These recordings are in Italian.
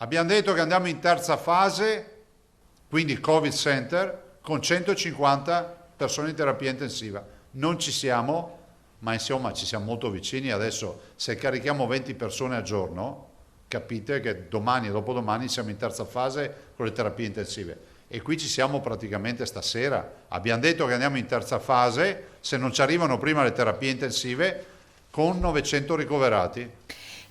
Abbiamo detto che andiamo in terza fase, quindi Covid Center, con 150 persone in terapia intensiva. Non ci siamo, ma insomma ci siamo molto vicini. Adesso se carichiamo 20 persone al giorno, capite che domani e dopodomani siamo in terza fase con le terapie intensive. E qui ci siamo praticamente stasera. Abbiamo detto che andiamo in terza fase, se non ci arrivano prima le terapie intensive, con 900 ricoverati.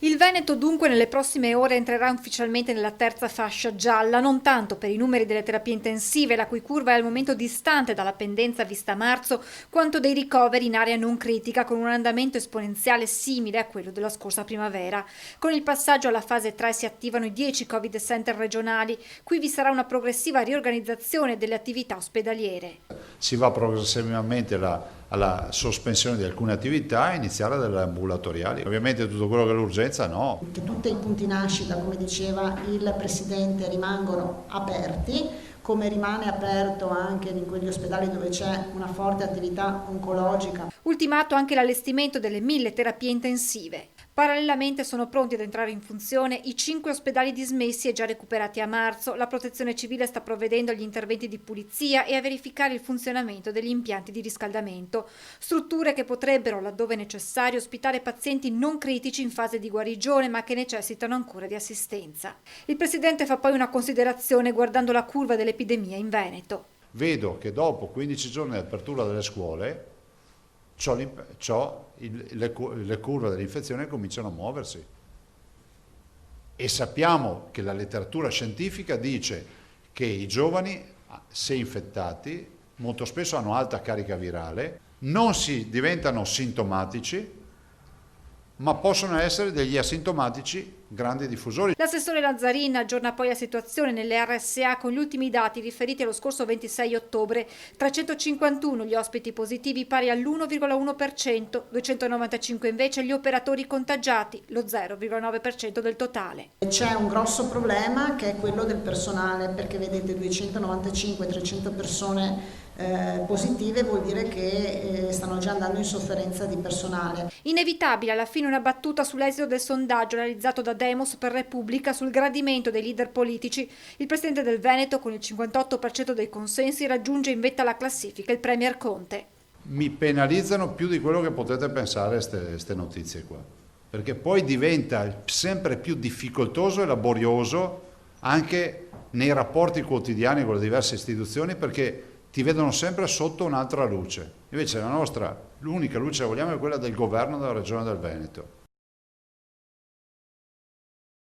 Il Veneto dunque nelle prossime ore entrerà ufficialmente nella terza fascia gialla, non tanto per i numeri delle terapie intensive, la cui curva è al momento distante dalla pendenza vista a marzo, quanto dei ricoveri in area non critica, con un andamento esponenziale simile a quello della scorsa primavera. Con il passaggio alla fase 3 si attivano i 10 Covid Center regionali. Qui vi sarà una progressiva riorganizzazione delle attività ospedaliere. Si va progressivamente alla sospensione di alcune attività e iniziare dalle ambulatoriali. Ovviamente tutto quello che è l'urgenza no. Che tutti i punti nascita, come diceva il Presidente, rimangono aperti, come rimane aperto anche in quegli ospedali dove c'è una forte attività oncologica. Ultimato anche l'allestimento delle 1000 terapie intensive. Parallelamente sono pronti ad entrare in funzione i 5 ospedali dismessi e già recuperati a marzo. La Protezione Civile sta provvedendo agli interventi di pulizia e a verificare il funzionamento degli impianti di riscaldamento. Strutture che potrebbero, laddove necessario, ospitare pazienti non critici in fase di guarigione ma che necessitano ancora di assistenza. Il Presidente fa poi una considerazione guardando la curva dell'epidemia in Veneto. Vedo che dopo 15 giorni di apertura delle scuole le curve dell'infezione cominciano a muoversi e sappiamo che la letteratura scientifica dice che i giovani, se infettati, molto spesso hanno alta carica virale, non si diventano sintomatici, ma possono essere degli asintomatici grandi diffusori. L'assessore Lazzarin aggiorna poi la situazione nelle RSA con gli ultimi dati riferiti allo scorso 26 ottobre. 351 gli ospiti positivi pari all'1,1%, 295 invece gli operatori contagiati, lo 0,9% del totale. C'è un grosso problema che è quello del personale, perché vedete 295-300 persone positive vuol dire che stanno già andando in sofferenza di personale. Inevitabile alla fine una battuta sull'esito del sondaggio realizzato da Demos per Repubblica sul gradimento dei leader politici. Il presidente del Veneto con il 58% dei consensi raggiunge in vetta alla classifica il premier Conte. Mi penalizzano più di quello che potete pensare queste notizie qua, perché poi diventa sempre più difficoltoso e laborioso anche nei rapporti quotidiani con le diverse istituzioni, perché ti vedono sempre sotto un'altra luce. Invece l'unica luce che vogliamo è quella del governo della regione del Veneto.